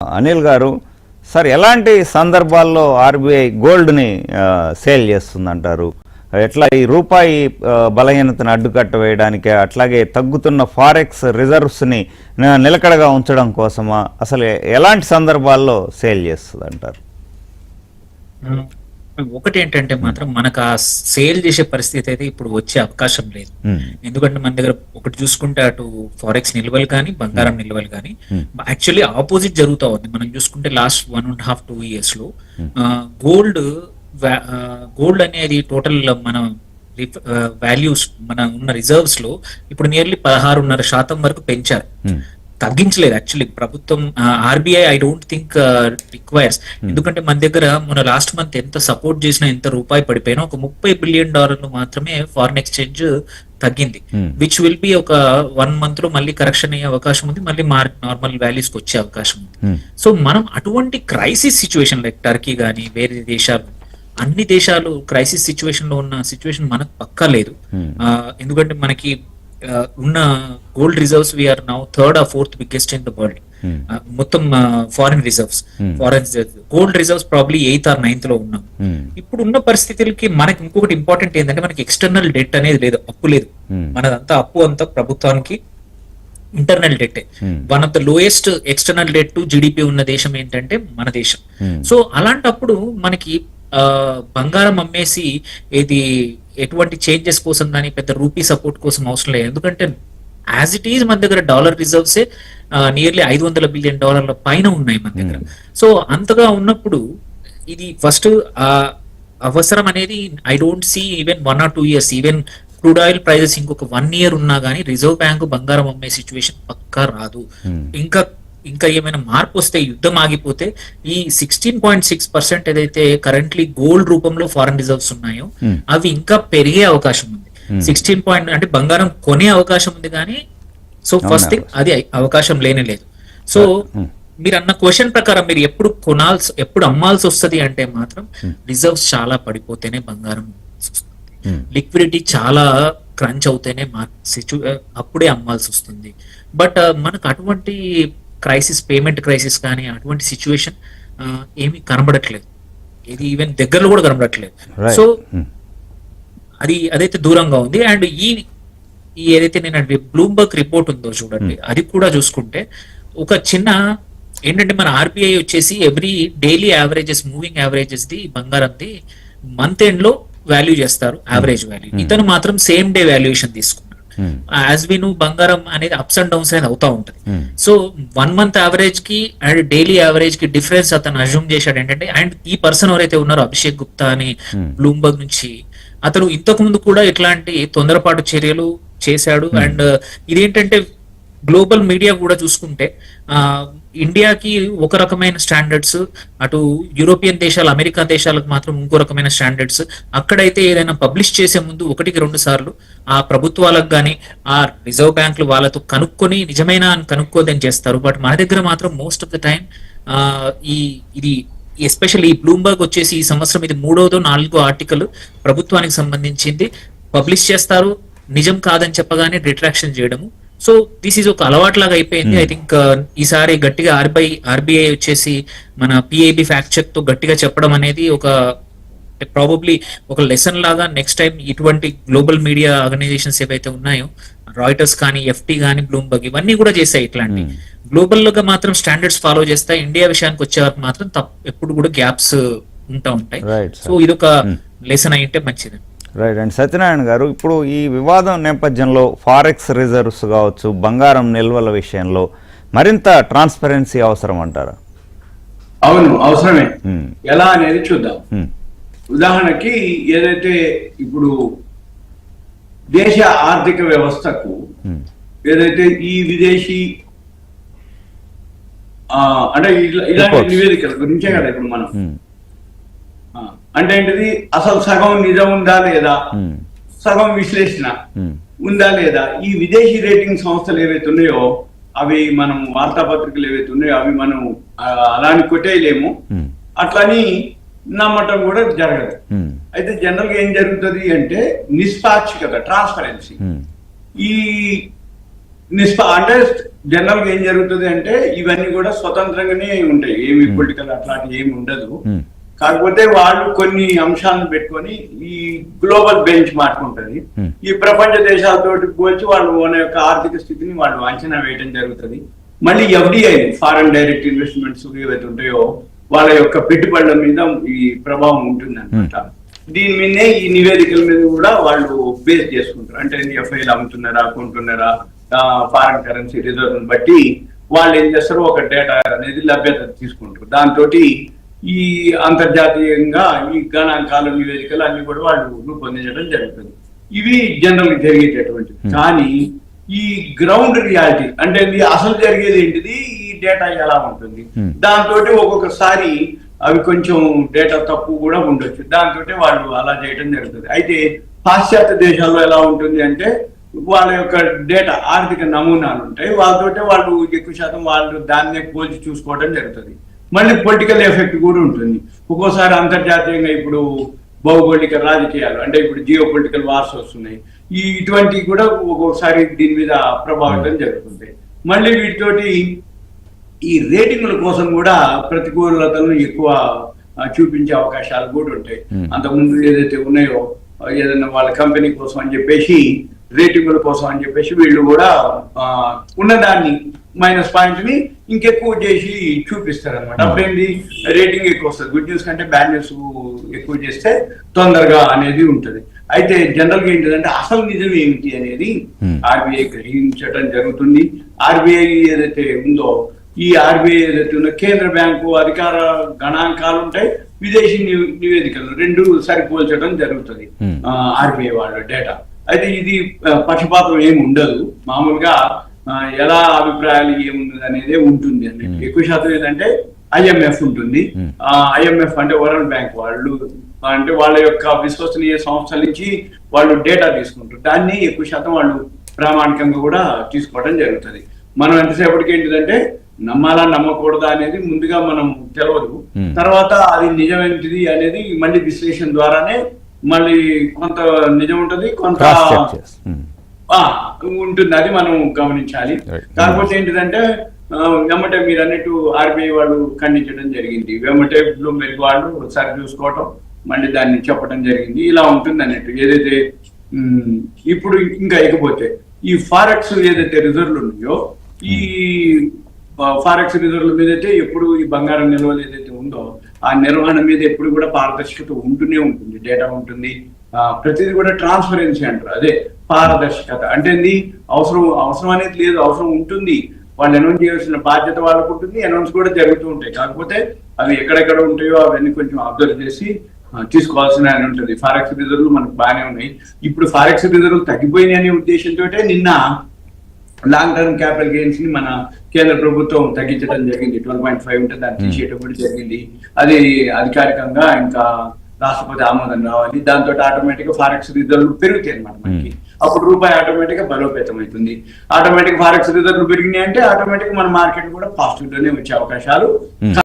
అనిల్ గారు, సార్ ఎలాంటి సందర్భాల్లో ఆర్బీఐ గోల్డ్ని సేల్ చేస్తుందంటారు? ఎట్లా ఈ రూపాయి బలహీనతను అడ్డుకట్ట వేయడానికే, అట్లాగే తగ్గుతున్న ఫారెక్స్ రిజర్వ్స్ని నిలకడగా ఉంచడం కోసమా? అసలు ఎలాంటి సందర్భాల్లో సేల్ చేస్తుంది అంటారు? ఒకటి ఏంటంటే మాత్రం మనకు ఆ సేల్ చేసే పరిస్థితి అయితే ఇప్పుడు వచ్చే అవకాశం లేదు. ఎందుకంటే మన దగ్గర ఒకటి చూసుకుంటే అటు ఫారెక్స్ నిల్వలు కానీ బంగారం నిల్వలు కానీ యాక్చువల్లీ ఆపోజిట్ జరుగుతూ ఉంది. మనం చూసుకుంటే లాస్ట్ 1.5-2 years లో గోల్డ్ అనేది టోటల్ మన వాల్యూస్ మన ఉన్న రిజర్వ్స్ లో ఇప్పుడు నియర్లీ 16.5% వరకు పెంచారు, తగ్గించలేదు. యాక్చువల్లీ ప్రభుత్వం RBI I don't think requires. ఎందుకంటే మన దగ్గర మన లాస్ట్ మంత్ ఎంత సపోర్ట్ చేసినా, ఎంత రూపాయి పడిపోయినా ఒక $30 బిలియన్ మాత్రమే ఫారిన్ ఎక్స్చేంజ్ తగ్గింది, విచ్ విల్ బి ఒక 1 month లో మళ్ళీ కరెక్షన్ అయ్యే అవకాశం ఉంది, మళ్ళీ నార్మల్ వాల్యూస్ కి వచ్చే అవకాశం ఉంది. సో మనం అటువంటి క్రైసిస్ సిచ్యువేషన్ లైక్ టర్కీ కానీ వేరే దేశాలు, అన్ని దేశాలు క్రైసిస్ సిచ్యువేషన్ లో ఉన్న సిచ్యువేషన్ మనకు పక్కా లేదు. ఎందుకంటే మనకి ఉన్న gold reserves we are 3rd or 4th biggest in the world. మొత్తం foreign reserves, gold reserves probably 8th or 9th లో ఉన్నాం. ఇప్పుడు ఉన్న పరిస్థితులకి మనకి ఇంకొకటి ఇంపార్టెంట్ ఏంటంటే మనకి ఎక్స్టర్నల్ డెట్ అనేది లేదు, అప్పు లేదు. మనదంతా అప్పు అంతా ప్రభుత్వానికి internal debt. One of the lowest external debt to GDP ఉన్న దేశం ఏంటంటే మన దేశం. సో అలాంటప్పుడు మనకి బంగారం అమ్మేసి ఇది ఎటువంటి చేంజెస్ కోసం కానీ పెద్ద రూపీ సపోర్ట్ కోసం అవసరం లేదు. ఎందుకంటే యాజ్ ఇట్ ఈజ్ మన దగ్గర డాలర్ రిజర్వ్స్ నియర్లీ $500 బిలియన్ పైన ఉన్నాయి మన దగ్గర. సో అంతగా ఉన్నప్పుడు ఇది ఫస్ట్ అవసరం అనేది I don't see even 1 or 2 years, even crude oil prices ఇంకొక 1 year ఉన్నా కానీ రిజర్వ్ బ్యాంక్ బంగారం అమ్మే సిచ్యువేషన్ పక్కా రాదు. ఇంకా ఏమైనా మార్పు వస్తే, యుద్ధం ఆగిపోతే ఈ 16.6% ఏదైతే కరెంట్లీ గోల్డ్ రూపంలో ఫారెన్ రిజర్వ్స్ ఉన్నాయో అవి ఇంకా పెరిగే అవకాశం ఉంది. 16 అంటే బంగారం కొనే అవకాశం ఉంది కానీ, సో ఫస్ట్ థింగ్ అది అవకాశం లేనే లేదు. సో మీరు అన్న క్వశ్చన్ ప్రకారం మీరు ఎప్పుడు అమ్మాల్సి వస్తుంది అంటే మాత్రం రిజర్వ్స్ చాలా పడిపోతేనే బంగారం వస్తుంది, లిక్విడిటీ చాలా క్రంచ్ అవుతేనే అప్పుడే అమ్మాల్సి వస్తుంది. బట్ మనకు అటువంటి క్రైసిస్, పేమెంట్ క్రైసిస్ కానీ అటువంటి సిచ్యువేషన్ ఏమీ కనబడట్లేదు, ఇది ఈవెన్ దగ్గరలో కూడా కనబడట్లేదు. సో అదైతే దూరంగా ఉంది. అండ్ ఈ ఏదైతే నేను బ్లూంబర్గ్ రిపోర్ట్ ఉందో చూడండి, అది కూడా చూసుకుంటే ఒక చిన్న ఏంటంటే మన ఆర్బీఐ వచ్చేసి every daily averages, moving averages the బంగారంది మంత్ ఎండ్ లో వాల్యూ చేస్తారు, యావరేజ్ వాల్యూ. ఇతను మాత్రం సేమ్ డే వాల్యుయేషన్ తీసుకున్నాడు. యాజ్ వి నో బంగారం అనేది అప్స్ అండ్ డౌన్స్ అనేది అవుతా ఉంటది. సో 1 month యావరేజ్ కి అండ్ డైలీ యావరేజ్ కి డిఫరెన్స్ అతను అజ్యూమ్ చేశాడు ఏంటంటే, అండ్ ఈ పర్సన్ ఎవరైతే ఉన్నారో అభిషేక్ గుప్తా అని బ్లూంబర్గ్ నుంచి, అతను ఇంతకు ముందు కూడా ఇట్లాంటి తొందరపాటు చర్యలు చేశాడు. అండ్ ఇదేంటంటే గ్లోబల్ మీడియా కూడా చూసుకుంటే ఇండియాకి ఒక రకమైన స్టాండర్డ్స్, అటు యూరోపియన్ దేశాలు, అమెరికా దేశాలకు మాత్రం ఇంకో రకమైన స్టాండర్డ్స్. అక్కడైతే ఏదైనా పబ్లిష్ చేసే ముందు 1-2 సార్లు ఆ ప్రభుత్వాలకు కానీ ఆ రిజర్వ్ బ్యాంకులు వాళ్ళతో కనుక్కొని నిజమైన అని కనుక్కోదని చేస్తారు. బట్ మన దగ్గర మాత్రం మోస్ట్ ఆఫ్ ద టైం ఇది ఎస్పెషల్లీ ఈ బ్లూంబర్గ్ వచ్చేసి ఈ సంవత్సరం ఇది 3వ 4వ ఆర్టికల్ ప్రభుత్వానికి సంబంధించింది పబ్లిష్ చేస్తారు, నిజం కాదని చెప్పగానే రిట్రాక్షన్ చేయడము. సో దిస్ ఈజ్ ఒక అలవాట్లాగా అయిపోయింది. ఐ థింక్ ఈసారి గట్టిగా ఆర్బీఐ వచ్చేసి మన పిఐబి ఫ్యాక్ట్ చెక్ తో గట్టిగా చెప్పడం అనేది ఒక ప్రాబబ్లీ ఒక లెసన్ లాగా నెక్స్ట్ టైం ఇటువంటి గ్లోబల్ మీడియా ఆర్గనైజేషన్స్ ఏవైతే ఉన్నాయో, రాయిటర్స్ కానీ, ఎఫ్టీ కానీ, బ్లూంబర్గ్ ఇవన్నీ కూడా చేస్తాయి ఇట్లాంటి గ్లోబల్ గా మాత్రం స్టాండర్డ్స్ ఫాలో చేస్తాయి. ఇండియా విషయానికి వచ్చే వరకు మాత్రం ఎప్పుడు కూడా గ్యాప్స్ ఉంటాయి. సో ఇదొక లెసన్ అయింటే మంచిది. రైట్. అండ్ సత్యనారాయణ గారు, ఇప్పుడు ఈ వివాదం నేపథ్యంలో ఫారెక్స్ రిజర్వ్స్ కావచ్చు, బంగారం నిల్వల విషయంలో మరింత ట్రాన్స్పరెన్సీ అవసరం అంటారా? అవును, అవసరమే. ఎలా అనేది చూద్దాం. ఉదాహరణకి ఏదైతే ఇప్పుడు దేశ ఆర్థిక వ్యవస్థకు ఏదైతే ఈ విదేశీ అంటే ఇలాంటి నివేదికల గురించే కదా ఇప్పుడు మనం అంటే ఏంటిది, అసలు సగం నిజం ఉందా లేదా, సగం విశ్లేషణ ఉందా లేదా, ఈ విదేశీ రేటింగ్ సంస్థలు ఏవైతే ఉన్నాయో అవి మనం వార్తాపత్రికలు ఏవైతే ఉన్నాయో అవి మనం అలాని కొట్టేయలేము, అట్లని నమ్మటం కూడా జరగదు. అయితే జనరల్ గా ఏం జరుగుతుంది అంటే నిష్పాక్షికత, ట్రాన్స్పరెన్సీ. ఈ అంటే జనరల్ గా ఏం జరుగుతుంది అంటే ఇవన్నీ కూడా స్వతంత్రంగానే ఉంటాయి, ఏమి పొలిటికల్ అట్లాంటి ఏమి ఉండదు. కాకపోతే వాళ్ళు కొన్ని అంశాలను పెట్టుకొని ఈ గ్లోబల్ బెంచ్ మార్క్ ఉంటుంది, ఈ ప్రపంచ దేశాలతో పోల్చి వాళ్ళు మన యొక్క ఆర్థిక స్థితిని వాళ్ళు అంచనా వేయడం జరుగుతుంది. మళ్ళీ ఎఫ్డిఐ ఫారెన్ డైరెక్ట్ ఇన్వెస్ట్మెంట్స్ ఏవైతే ఉంటాయో వాళ్ళ యొక్క పెట్టుబడుల మీద ఈ ప్రభావం ఉంటుంది అనమాట. దీని మీదనే ఈ నివేదికల మీద కూడా వాళ్ళు బేస్ చేసుకుంటారు. అంటే ఎఫ్ఐలు అమ్ముతున్నారా, కొంటున్నారా, ఫారెన్ కరెన్సీ రిజర్వ్ బట్టి వాళ్ళు ఏం చేస్తారు, ఒక డేటా అనేది లభ్యత తీసుకుంటారు. దాంతో ఈ అంతర్జాతీయంగా ఈ గణాంకాల నివేదికలు అన్ని కూడా వాళ్ళు రూపొందించడం జరుగుతుంది. ఇవి జనరల్ జరిగేటటువంటివి. కానీ ఈ గ్రౌండ్ రియాలిటీ అంటే అసలు జరిగేది ఏంటిది, ఈ డేటా ఎలా ఉంటుంది, దాంతో ఒక్కొక్కసారి అవి కొంచెం డేటా తప్పు కూడా ఉండొచ్చు. దాంతో వాళ్ళు అలా చేయడం జరుగుతుంది. అయితే పాశ్చాత్య దేశాల్లో ఎలా ఉంటుంది అంటే వాళ్ళ యొక్క డేటా ఆర్థిక నమూనాలు ఉంటాయి, వాళ్ళతోటే వాళ్ళు ఎక్కువ శాతం వాళ్ళు దాన్నే పోల్చి చూసుకోవడం జరుగుతుంది. మళ్ళీ పొలిటికల్ ఎఫెక్ట్ కూడా ఉంటుంది. ఒక్కోసారి అంతర్జాతీయంగా ఇప్పుడు భౌగోళిక రాజకీయాలు అంటే ఇప్పుడు జియో పొలిటికల్ వార్స్ వస్తున్నాయి, ఇటువంటివి కూడా ఒక్కొక్కసారి దీని మీద ప్రభావితం జరుగుతుంది. మళ్ళీ వీటితోటి ఈ రేటింగ్ల కోసం కూడా ప్రతికూలతలను ఎక్కువ చూపించే అవకాశాలు కూడా ఉంటాయి. అంతకుముందు ఏదైతే ఉన్నాయో ఏదైనా వాళ్ళ కంపెనీ కోసం అని చెప్పేసి రేటింగుల కోసం అని చెప్పేసి వీళ్ళు కూడా ఉన్నదాన్ని మైనస్ పాయింట్ ని ఇంకెక్కువ చేసి చూపిస్తారు అనమాట. అప్పుడేంటి రేటింగ్ ఎక్కువ వస్తుంది, గుడ్ న్యూస్ కంటే బ్యాడ్ న్యూస్ ఎక్కువ చేస్తే తొందరగా అనేది ఉంటుంది. అయితే జనరల్ గా ఏంటంటే అసలు నిజం ఏమిటి అనేది ఆర్బీఐ గ్రహించడం జరుగుతుంది. ఆర్బీఐ ఏదైతే ఉందో ఈ ఆర్బీఐ ఏదైతే ఉందో కేంద్ర బ్యాంకు అధికార గణాంకాలు ఉంటాయి, విదేశీ నివేదికలు రెండు సరిపోల్చడం జరుగుతుంది ఆర్బీఐ వాళ్ళ డేటా. అయితే ఇది పక్షపాతం ఏమి ఉండదు, మామూలుగా ఎలా అభిప్రాయాలు ఏముంది అనేది ఉంటుంది అని. ఎక్కువ శాతం ఏంటంటే ఐఎంఎఫ్ ఉంటుంది. ఐఎంఎఫ్ అంటే వరల్డ్ బ్యాంక్ వాళ్ళు అంటే వాళ్ళ యొక్క విశ్వసనీయ సంస్థల నుంచి వాళ్ళు డేటా తీసుకుంటారు. దాన్ని ఎక్కువ శాతం వాళ్ళు ప్రామాణికంగా కూడా తీసుకోవడం జరుగుతుంది. మనం ఎంతసేపటికి ఏంటిదంటే నమ్మాలా నమ్మకూడదా అనేది ముందుగా మనం తెలియదు, తర్వాత అది నిజమేంటిది అనేది మళ్ళీ విశ్లేషణ ద్వారానే మళ్ళీ కొంత నిజం ఉంటుంది, కొంత ఉంటుంది, అది మనం గమనించాలి. కాకపోతే ఏంటిదంటే వెమ్మటే మీరు అన్నట్టు ఆర్బీఐ వాళ్ళు ఖండించడం జరిగింది, వెమ్మటే బ్లూంబెర్గ్ వాళ్ళు సరి చూసుకోవటం మళ్ళీ దాన్ని చెప్పడం జరిగింది. ఇలా ఉంటుంది అన్నట్టు. ఏదైతే ఇప్పుడు ఇంకా ఇకపోతే ఈ ఫారెక్స్ ఏదైతే రిజర్వ్లు ఉన్నాయో ఈ ఫారెక్స్ రిజర్వ్ల మీద అయితే ఎప్పుడు ఈ బంగారం నిల్వలు ఏదైతే ఉందో ఆ నిర్వహణ మీద ఎప్పుడు కూడా పారదర్శకత ఉంటూనే ఉంటుంది, డేటా ఉంటుంది, ప్రతిదీ కూడా ట్రాన్స్పరెన్సీ అంటారు. అదే పారదర్శకత అంటే అవసరం అనేది లేదు, అవసరం ఉంటుంది. వాళ్ళు అనౌన్స్ చేయాల్సిన బాధ్యత వాళ్ళకు ఉంటుంది, అనౌన్స్ కూడా జరుగుతూ ఉంటాయి. కాకపోతే అవి ఎక్కడెక్కడ ఉంటాయో అవన్నీ కొంచెం అబ్జర్వ్ చేసి తీసుకోవాల్సిన ఉంటుంది. ఫారెక్స్ రిజర్వ్లు మనకు బాగానే ఉన్నాయి. ఇప్పుడు ఫారెక్స్ రిజర్వ్లు తగ్గిపోయినాయి అనే ఉద్దేశంతో నిన్న లాంగ్ టర్మ్ క్యాపిటల్ గెయిన్స్ ని మన కేంద్ర ప్రభుత్వం తగ్గించడం జరిగింది. 12.5 ఉంటే దాన్ని తీసేయడం కూడా జరిగింది. అది అధికారికంగా ఇంకా రాష్ట్రపతి ఆమోదం రావాలి. దాంతో ఆటోమేటిక్ గా ఫారెక్స్ రిజర్వ్లు పెరుగుతాయి అనమాట మనకి. అప్పుడు రూపాయి ఆటోమేటిక్ గా బలోపేతం అవుతుంది. ఆటోమేటిక్ ఫారెక్స్ రిజర్వ్లు పెరిగినాయి అంటే ఆటోమేటిక్ మన మార్కెట్ కూడా పాజిటివ్ లోనే వచ్చే అవకాశాలు